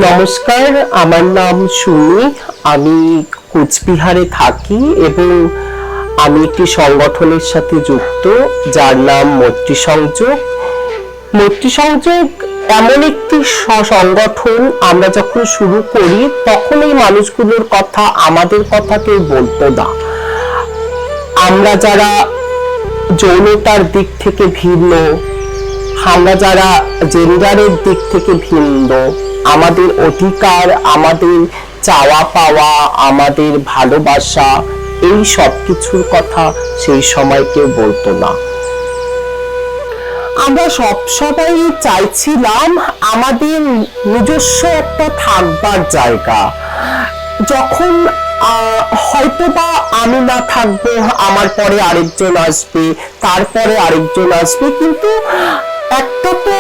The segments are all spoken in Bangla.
নমস্কার, আমার নাম সুমি। আমি কোচবিহারে থাকি এবং আমি একটি সংগঠনের সাথে যুক্ত, যার নাম মৈত্রী সংযোগ। মৈত্রী সংযোগ এমন একটি সংগঠন, আমরা যখন শুরু করি তখন এই মানুষগুলোর কথা, আমাদের কথা কেউ বলতো না। আমরা যারা যৌনতার দিক থেকে ভিন্ন, আমরা যারা জেন্ডারের দিক থেকে ভিন্ন, আমাদের অধিকার, আমাদের চাওয়া পাওয়া, আমাদের ভালোবাসা, এই সব কিছুর কথা সেই সময় কেউ বলতো না। আমরা সবাই চাইছিলাম আমাদের নিজস্ব একটা থাকবার জায়গা। যখন হয়তোবা আমি না থাকবো, আমার পরে আরেকজন আসবে, তারপরে আরেকজন আসবে, কিন্তু একটা তো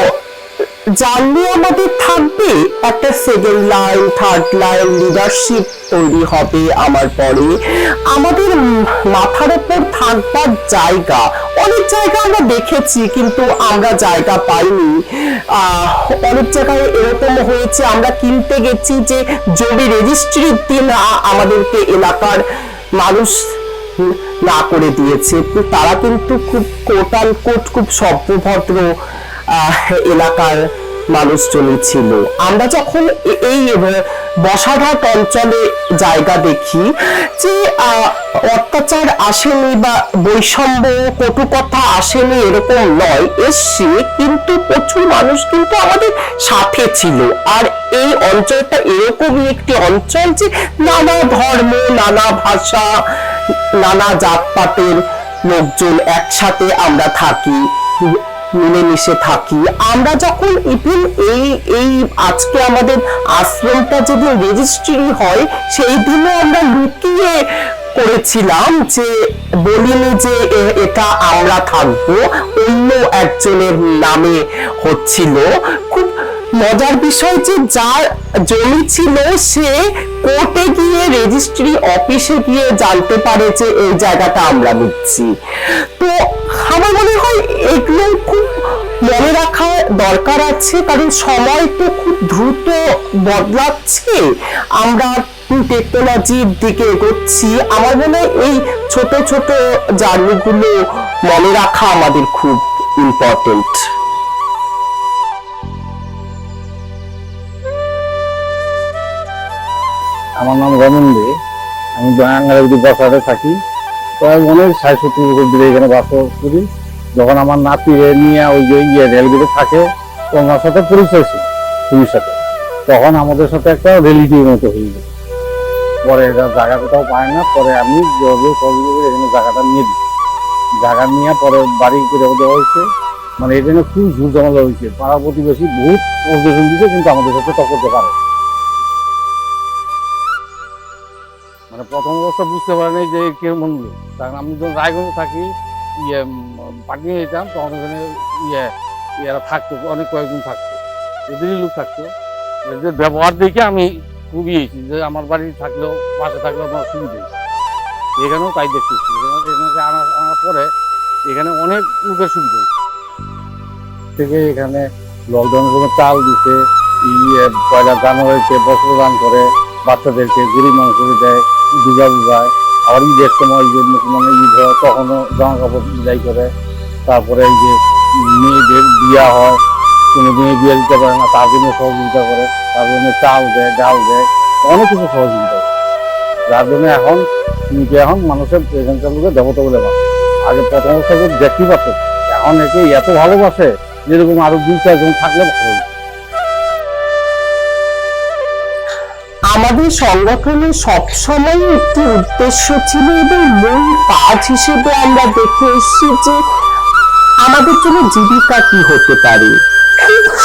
জানলে আমাদের থাকবে, একটা second line, third line, leadership তৈরি হবে আমার পরে। আমাদের মাথার উপর থাকবার জায়গা, অনেক জায়গা আমরা দেখেছি কিন্তু আমরা জায়গা পাইনি। অনেক জায়গায় এরকম হয়েছে, আমরা কিনতে গেছি যে জমি রেজিস্ট্রির দিন আমাদেরকে এলাকার মানুষ না করে দিয়েছে। তারা কিন্তু খুব কোট আন কোট খুব সভ্যভদ্র এলাকার মানুষজনই ছিল। আমরা যখন এই বসাঘাট অঞ্চলে জায়গা দেখি যে অত্যাচার আসেনি বা বৈষম্য কটু কথা আসেনি, এরকম নয়, এসছে, কিন্তু প্রচুর মানুষ কিন্তু আমাদের সাথে ছিল। আর এই অঞ্চলটা এরকমই একটি অঞ্চল যে নানা ধর্ম, নানা ভাষা, নানা জাতপাতের লোকজন একসাথে আমরা থাকি, মিলেমিশে থাকি। আমরা যখন এই আজকে আমাদের আশ্রমটা যেদিন রেজিস্ট্রি হয়, সেই দিনও আমরা লুকিয়ে করেছিলাম, যে বলিনি যে এটা আমরা থাকবো, অন্য একজনের নামে হচ্ছিল। খুব মজার বিষয় যে যার জমি ছিল সে কোর্টে গিয়ে, রেজিস্ট্রি অফিসে গিয়ে জানতে পারে যে এই জায়গাটা আমরা নিচ্ছি। তো আমার মনে হয় এগুলো খুব মনে রাখা দরকার আছে, কারণ সময় তো খুব দ্রুত বদলাচ্ছে, আমরা টেকনোলজির দিকে এগোচ্ছি। আমার মনে হয় এই ছোট ছোট জার্নিগুলো মনে রাখা আমাদের খুব ইম্পর্টেন্ট। আমার নাম রমন দে, আমি বাঙালি বসাতে থাকি। প্রায় অনেক ৬০-৭০ বছর ধরে এখানে বাস করি। যখন আমার নাতি নিয়ে ওই যে রেলগেটে থাকে, ওনার সাথে পরিচয় ছিল সুমির সাথে, তখন আমাদের সাথে একটা রিলেটিভ মতো হয়ে গেছে। পরে এটা জায়গা কোথাও পায় না, পরে আমি এখানে জায়গাটা নিয়ে দিই। জায়গা নিয়ে পরে বাড়ি করে দেওয়া হয়েছে। মানে এখানে খুব ঝুল ঝামেলা হয়েছে, পাড়া প্রতিবেশী বহুত অবজেকশন দিচ্ছে, কিন্তু আমাদের সাথে টক করতে পারে। মানে প্রথম অবস্থা বুঝতে পারেনি যে কেমন লোক, কারণ আমি যখন রায়গঞ্জে থাকি, পাঠিয়ে যেতাম, তখন ওখানে এরা থাকতো, অনেক কয়েকজন থাকতো, এদেরই লোক থাকতো। এদের ব্যবহার দেখে আমি খুবই যে আমার বাড়ি থাকলেও, পাশে থাকলেও আমার সুবিধা হয়েছে। এখানেও তাই দেখতেছি, এখানে আনার পরে এখানে অনেক লোকের সুবিধা হয়েছে। থেকে এখানে লকডাউনের সময় চাল দিতে, পয়লা জানুয়ারিতে বস্ত্র দান করে, বাচ্চাদেরকে গরিব মানুষকে দেয়, দুর্গা পূজায়, আবার ঈদের সময় যে মুসলমানের ঈদ হয় তখনও জামা কাপড় বিদায় করে। তারপরে এই যে মেয়েদের বিয়া হয়, কোনো মেয়ে বিয়ে দিতে পারে না, তার জন্য সহযোগিতা করে, তার জন্য চাল দেয়, ডাল দেয়, অনেক কিছু সহযোগিতা করে। যার জন্য এখন মানুষের এখানকার লোকের দেবতা বলে ভাবে। আগে প্রথম অবস্থা দেখতেই পারত, এখন একে এত ভালোবাসে, যেরকম আরো ২-৪ জন থাকলে ভালো। আমাদের সংগঠনের সবসময় একটি উদ্দেশ্য ছিল এবং মূল কাজ হিসেবে আমরা দেখে এসেছি যে আমাদের জন্য জীবিকা কি হতে পারে।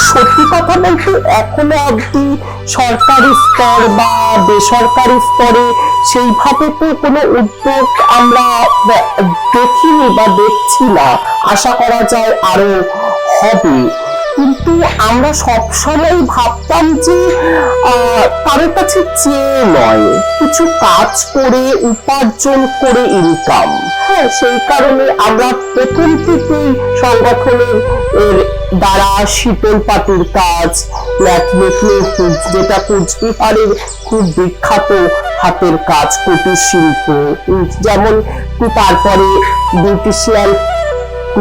সত্যি কথা বলতে এখনো অব্দি সরকারি স্তর বা বেসরকারি স্তরে সেইভাবে তো কোনো উদ্যোগ আমরা দেখিনি বা দেখছি না। আশা করা যায় আরো হবে, কিন্তু আমরা সবসময় ভাবতাম যে কারোর কাছে চেয়ে নয়, কিছু কাজ করে উপার্জন করে ইনকাম। হ্যাঁ, সেই কারণে আমরা প্রথম থেকেই সংগঠনের দ্বারা শীতল পাটির কাজ, ল্যাকমিক্লি যেটা কোচবিহারের খুব বিখ্যাত হাতের কাজ, কুটির শিল্প, যেমন তারপরে বিউটিশিয়ান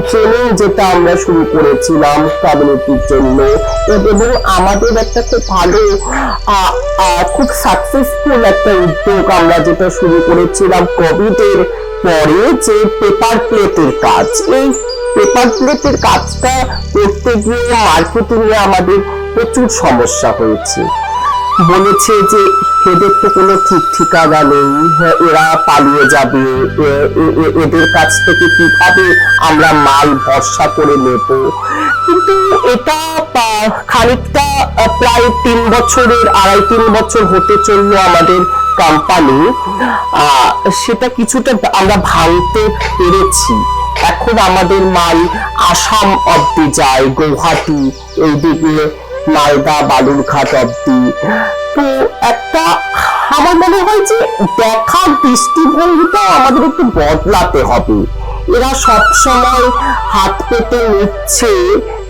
ট্রেনিং যেটা আমরা শুরু করেছিলাম কমিউনিটির জন্য, এবং আমাদের একটা খুব ভালো খুব সাকসেসফুল একটা উদ্যোগ আমরা যেটা শুরু করেছিলাম কোভিড এর পরে, যে পেপার প্লেটের কাজ। এই পেপার প্লেটের কাজটা করতে গিয়ে মার্কেটিং এ আমাদের প্রচুর সমস্যা হয়েছে। বলেছে যে এদের তো কোনো ঠিক ঠিকানা নেই, এরা পালিয়ে যাবে, এদের কাছ থেকে কিভাবে আমরা মাল ভরসা করে নেব। কিন্তু এটা খানিকটা প্রায় 3 বছরের 2.5-3 বছর হতে চললো আমাদের কোম্পানি, সেটা কিছুটা আমরা ভাঙতে পেরেছি। এখন আমাদের মাল আসাম অব্দি যায়, গুয়াহাটি, এইদিকে মালদা, বালুরঘাট অব্দি। তো একটা আমার মনে হয় যে দেখার দৃষ্টিভঙ্গিটা আমাদের একটু বদলাতে হবে। এরা সবসময় হাত পেতে নিচ্ছে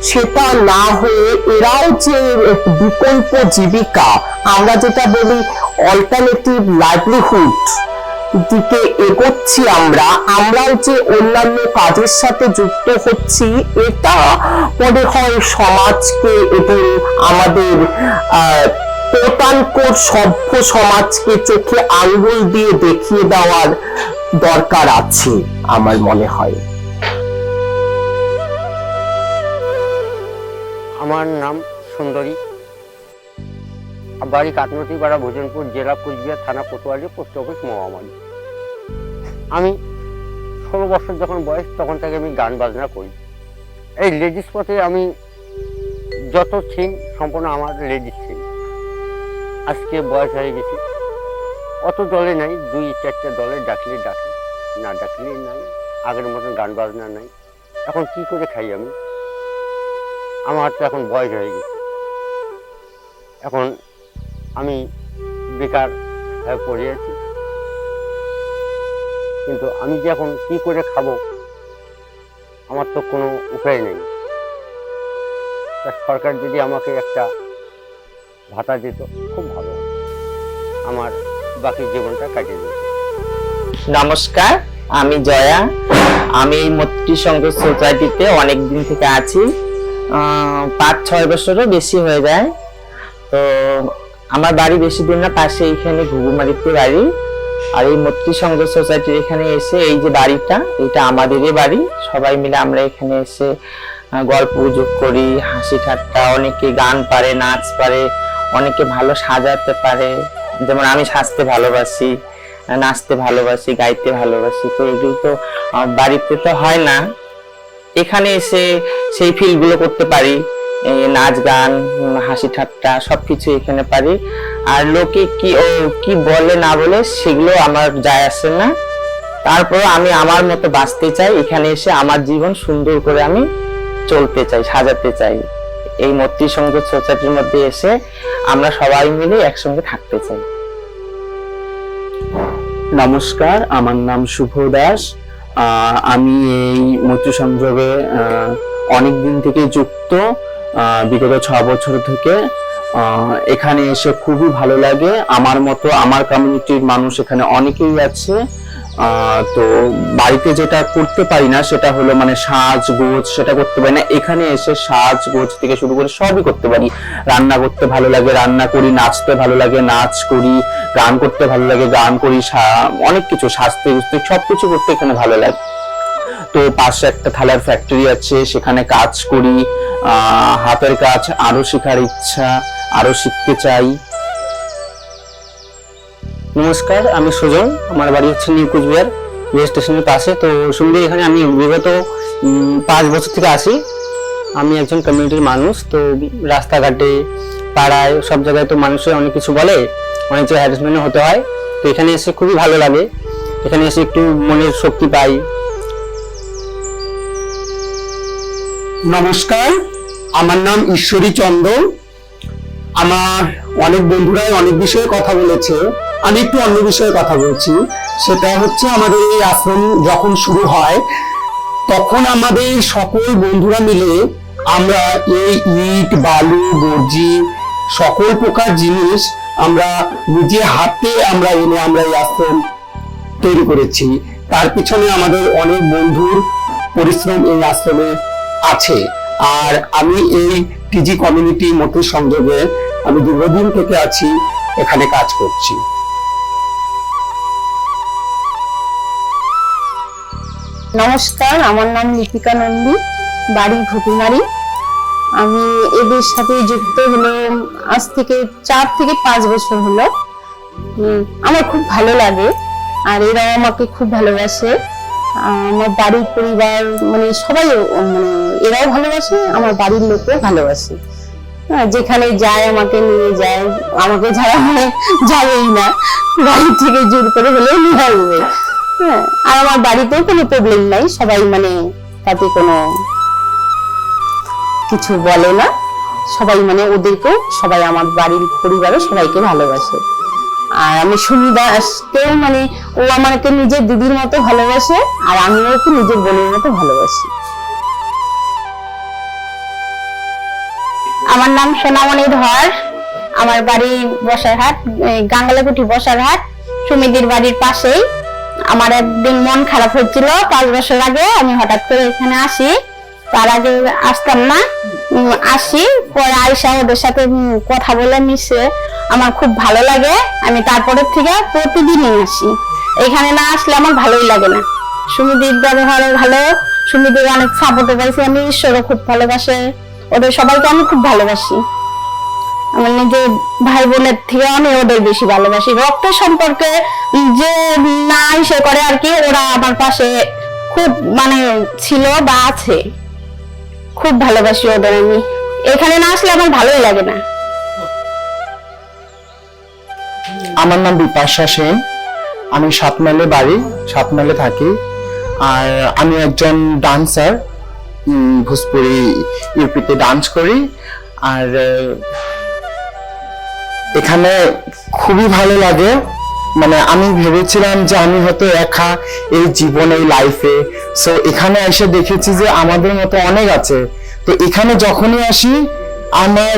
সেটা না হয়ে এরাও যে বিকল্প জীবিকা, আমরা যেটা বলি অল্টারনেটিভ লাইভলিহুড দিকে এগোচ্ছি, আমরাও যে অন্যান্য কাজের সাথে যুক্ত হচ্ছি, এটা মনে হয় সমাজকে এবং আমাদের কোটানকোট সভ্য সমাজকে চোখে আঙ্গুল দিয়ে দেখিয়ে দেওয়ার দরকার আছে আমার মনে হয়। আমার নাম সুন্দরী, বাড়ি কাটনতি পাড়া, ভোজনপুর, জেলা কুচবিহার, থানা কোতোয়ালি, পোস্ট অফিস মহামারী। আমি 16 বছর যখন বয়স তখন থেকে আমি গান বাজনা করি। এই লেডিস পথে আমি যত ছিন সম্পূর্ণ আমার লেডিস ছিন। আজকে বয়স হয়ে গেছে, অত দলে নাই, 2-4টে দলে ডাকলে ডাকি, না ডাকলে নাই। আগের মতন গান বাজনা নাই। এখন কি করে খাই আমি? আমার তো এখন বয়স হয়ে গেছে। এখন আমি বেকার হয়ে পড়ে আছি, কিন্তু আমি যে এখন কি করে খাবো আমার তো কোনো উপায় নেই। তা সরকার যদি আমাকে একটা ভাতা দিত খুব ভালো, আমার বাকি জীবনটা কাটিয়ে দিত। নমস্কার, আমি জয়া। আমি এই মৈত্রী সংঘ সোসাইটিতে অনেক দিন থেকে আছি, 5-6 বছরও বেশি হয়ে যায়। তো আমার বাড়ি বেশি দূর না, পাশে এইখানে ঘুঘুমারিতে বাড়ি। আর এই মৈত্রী সংঘ সোসাইটির এখানে এসে এই যে বাড়িটা, এটা আমাদেরই বাড়ি। সবাই মিলে আমরা এখানে এসে গল্প গুজব করি, হাসি ঠাট্টা। অনেকে গান পারে, নাচ পারে, অনেকে ভালো সাজাতে পারে। যেমন আমি সাজতে ভালোবাসি, নাচতে ভালোবাসি, গাইতে ভালোবাসি। তো এগুলো তো বাড়িতে তো হয় না, এখানে এসে সেই ফিলগুলো করতে পারি। নাচ গান, হাসি ঠাট্টা সবকিছু এখানে পারি। আর লোকে কি বলে না বলে সেগুলো আমার যায় আসে না। তারপর আমি আমার মতো বাঁচতে চাই, এখানে এসে আমার জীবন সুন্দর করে আমি চলতে চাই, সাজাতে চাই। এই মৈত্রী সংঘ সোসাইটির মধ্যে এসে আমরা সবাই মিলে একসঙ্গে থাকতে চাই। নমস্কার, আমার নাম শুভ দাস। আমি এই মৈত্রী সংযোগে অনেক দিন থেকে যুক্ত, বিগত 6 বছর থেকে। এখানে এসে খুবই ভালো লাগে। আমার মতো আমার কমিউনিটির মানুষ এখানে অনেকেই আছে। তো বাড়িতে যেটা করতে পারি না সেটা হলো মানে সাজগোজ, সেটা করতে পারি না। এখানে এসে সাজগোজ থেকে শুরু করে সবই করতে পারি। রান্না করতে ভালো লাগে, রান্না করি। নাচতে ভালো লাগে, নাচ করি। গান করতে ভালো লাগে, গান করি। অনেক কিছু সাজতে গুজতে সবকিছু করতে এখানে ভালো লাগে। তো পাশে একটা থালার ফ্যাক্টরি আছে, সেখানে কাজ করি। হাতের কাজ আরো শেখার ইচ্ছা, আরো শিখতে চাই। নমস্কার, আমি সুজন। আমার বাড়ি হচ্ছে নিউ কুচবিহার রেল স্টেশনের পাশে। তো শুনলে এখানে আমি বিগত 5 বছর থেকে আসি। আমি একজন কমিউনিটির মানুষ। তো রাস্তাঘাটে, পাড়ায়, সব জায়গায় তো মানুষের অনেক কিছু বলে, অনেক জায়গায় হ্যারাসমেন্ট হতে হয়। তো এখানে এসে খুবই ভালো লাগে, এখানে এসে একটু মনের শক্তি পাই। নমস্কার, আমার নাম ঈশ্বরী চন্দ্র। আমার অনেক বন্ধুরাই অনেক বিষয়ে কথা বলেছে, আমি একটু অন্য বিষয়ে কথা বলছি। সেটা হচ্ছে আমাদের এই আশ্রম যখন শুরু হয় তখন আমাদের সকল বন্ধুরা মিলে আমরা এই ইট বালু বর্জি সকল প্রকার জিনিস আমরা নিজে হাতে আমরা এনে আমরা এই আশ্রম তৈরি করেছি। তার পিছনে আমাদের অনেক বন্ধুর পরিশ্রম এই আশ্রমে আছে। আর আমি এই টিজি কমিউনিটি মৈত্রী সংযোগে আমি দীর্ঘদিন থেকে আছি, এখানে কাজ করছি। নমস্কার, আমার নাম লিপিকা নন্দী, বাড়ি ঘুপিমারি। আমি এদের সাথে যুক্ত হলো আজ থেকে 4 থেকে 5 বছর হলো। আমার খুব ভালো লাগে আর এরাও আমাকে খুব ভালোবাসে। আমার বাড়ির পরিবার মানে সবাই মানে এরাও ভালোবাসে, আমার বাড়ির লোকও ভালোবাসে। হ্যাঁ, যেখানে যায় আমাকে নিয়ে যায়, আমাকে ছাড়া মানে যাবেই না, বাড়ি থেকে জোর করে হলেও নিয়ে আসবে। হ্যাঁ, আর আমার বাড়িতেও কোনো প্রবলেম নাই, সবাই মানে তাতে কোনো কিছু বলে না। সবাই মানে ওদেরকেও সবাই আমার বাড়ির পরিবারে সবাইকে ভালোবাসে। আর আমি সুমি দাসকেও মানে ও আমাকে নিজের দিদির মতো ভালোবাসে আর আমিও ওকে নিজের বোনের মতো ভালোবাসি। আমার নাম সোনামণি ধর, আমার বাড়ি বসারহাট, গাঙ্গালাকুটি বসারহাট, সুমিদির বাড়ির পাশেই। আমার একদিন মন খারাপ হচ্ছিল 5 বছর আগে, আমি হঠাৎ করে এখানে আসি। তার আগে আসতাম না, আসি পরে আয়সা ওদের সাথে কথা বলে মিশে আমার খুব ভালো লাগে। আমি তারপরের থেকে প্রতিদিনই আসি, এখানে না আসলে আমার ভালোই লাগে না। সুমিদির ব্যবহার ভালো, সুমিদির অনেক সাপোর্ট পাইছি আমি, ঈশ্বরও খুব ভালোবাসে, ওদের সবাইকে আমি খুব ভালোবাসি। আমার নিজের ভাই বোনের থেকে আমি ওদের বেশি ভালোবাসি। রক্তের সম্পর্কে যে না ইসে করে আর কি, ওরা আমার পাশে খুব মানে ছিল বা আছে, খুব ভালোবাসি ওদের আমি। এখানে না আসলে আমার ভালোই লাগে না। আমার নাম বিপাশা সেন, আমি 7 মাইলে বাড়ি, 7 মাইলে থাকি। আর আমি একজন ডান্সার, ভোজপুরি ইউপিতে ডান্স করি। আর এখানে খুবই ভালো লাগে। মানে আমি ভেবেছিলাম যে আমি হয়তো একা এই জীবনে এই লাইফে, সো এখানে এসে দেখেছি যে আমাদের মতো অনেক আছে। তো এখানে যখনই আসি আমার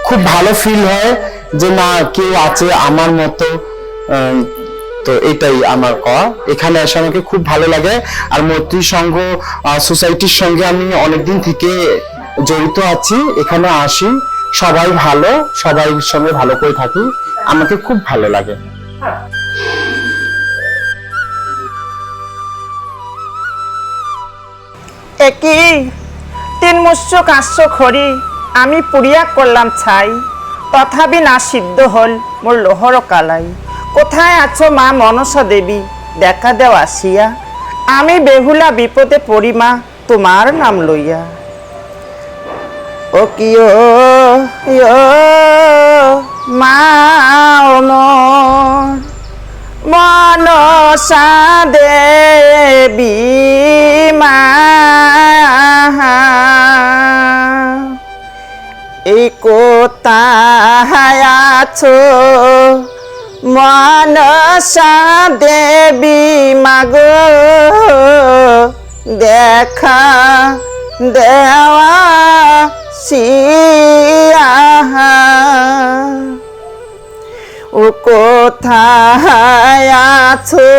খুব ভালো ফিল হয় যে না, কেউ আছে আমার মতো। তো এটাই আমার কওয়া, এখানে এসে আমাকে খুব ভালো লাগে। আর মৈত্রী সংঘ সোসাইটির সঙ্গে আমি অনেকদিন থেকে জড়িত আছি, এখানে আসি, সবাই ভালো, সবাই সঙ্গে ভালো করে থাকি, আমাকে খুব ভালো লাগে। একই 3 মৎস্য কাশ্য খড়ি আমি পুড়িয়া করলাম ছাই, তথাপি না সিদ্ধ হল মোর লোহর কালাই। কোথায় আছো মা মনসা দেবী, দেখা দেও আসিয়া, আমি বেহুলা বিপদে পড়ি মা তোমার নাম লইয়া। ও কি ও মা মনসা দেবী মা, এই কোথায় আছো মনসা দেবী মাগো, দেখা দেওয়া সিয়া। ও কোথায় আছো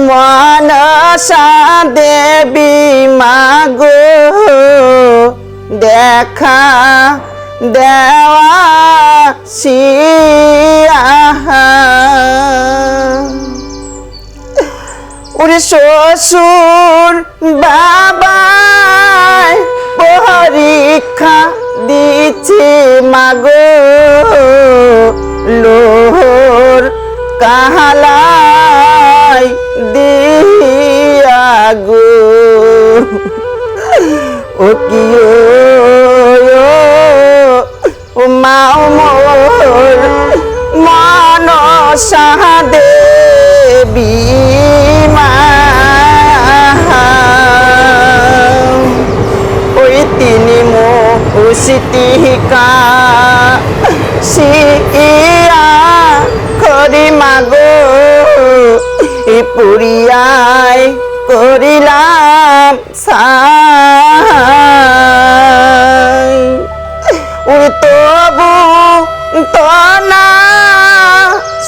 মনসা দেবী মাগো, দেখা দেওয়া সিয়া। ওরে শ্বশুর বাবাই পরীক্ষা দিচ্ছে মাগো, লোহর কাহালাই দিয়া গো। ও কি ও মা মোর মনসা দেবী মা, ওই তিনি মুসিতিকা সিয়া খরি মাগো, এই পুরিয়ায় করিলাম সা।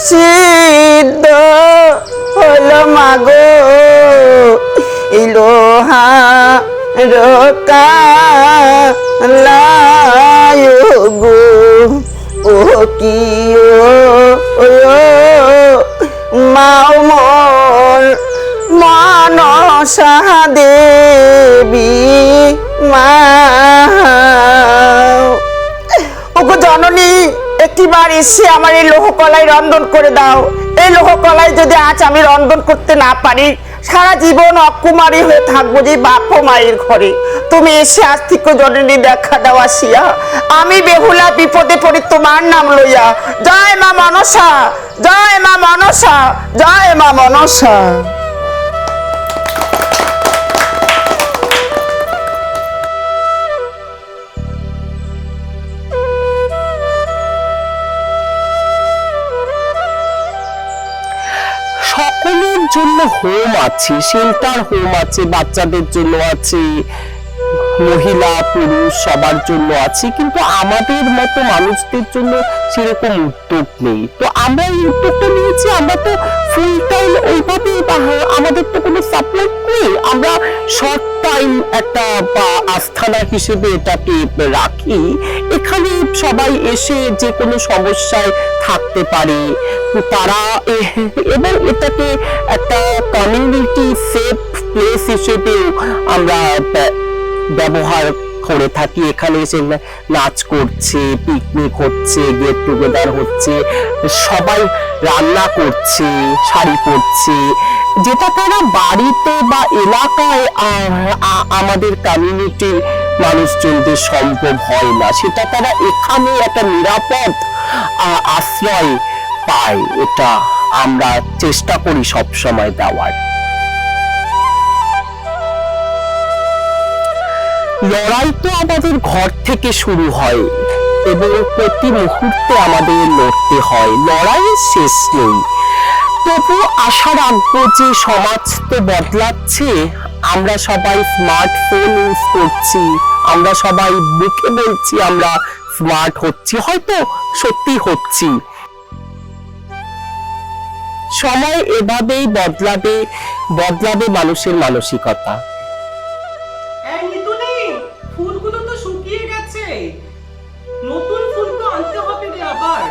সিদ্ধ হলো মাগো এই লোহা রকালায় গো ও কি ও মাও মোর মনসা দেবী মা ওগো জননী একটিবার এসে আমার এই লোহকলাই রন্ধন করে দাও। এই লোহকলাই যদি আজ আমি রন্ধন করতে না পারি, সারা জীবন অকুমারী হয়ে থাকবো যে বাপ ও মায়ের ঘরে। তুমি এসে আজ থেকে জননী দেখা দাও আসিয়া, আমি বেহুলা বিপদে পড়ি তোমার নাম লইয়া। জয় মা মনসা, জয় মা মনসা, জয় মা মনসা। সকলের জন্য হোম আছে, শেল্টার হোম আছে, বাচ্চাদের জন্য আছে, মহিলা পুরুষ সবার জন্য আছে, কিন্তু আমাদের মতো মানুষদের জন্য সেরকম উদ্যোগ নেই। তো আমরা এই উদ্যোগটা নিয়েছি, আমরা তো ফুল টাইম ওইভাবে আমাদের তো কোনো সাপোর্ট নেই, আমরা শর্ট টাইম একটা আস্থানা হিসেবে এটাকে রাখি। এখানে সবাই এসে যে কোনো সমস্যায় থাকতে পারে তারা, এবং এটাকে একটা কমিউনিটি সেফ প্লেস হিসেবেও আমরা ব্যবহার করে থাকি। এখানে এসে নাচ করছে, পিকনিক হচ্ছে, গেট টুগেদার হচ্ছে, সবাই রান্না করছে, শাড়ি পরছে, যেটা তারা বাড়িতে বা এলাকায় আমাদের কমিউনিটি মানুষজনদের সম্ভব হয় না, সেটা তারা এখানে একটা নিরাপদ আশ্রয় পায়। এটা আমরা চেষ্টা করি সব সময় দেওয়ার। লড়াই তো আমাদের ঘর থেকে শুরু হয় এবং প্রতি মুহূর্তে আমাদের লড়তে হয়, লড়াইয়ের শেষ নেই। তবু আশা রাখবো যে সমাজ তো বদলাচ্ছে, আমরা সবাই স্মার্টফোন ইউজ করছি, আমরা সবাই মুখে বলছি আমরা স্মার্ট হচ্ছি, হয়তো সত্যি হচ্ছি। সময় এভাবেই বদলাবে মানুষের মানসিকতা। ফুলগুলো তো শুকিয়ে গেছে, নতুন ফুল তো আনতে হবে রে আবার।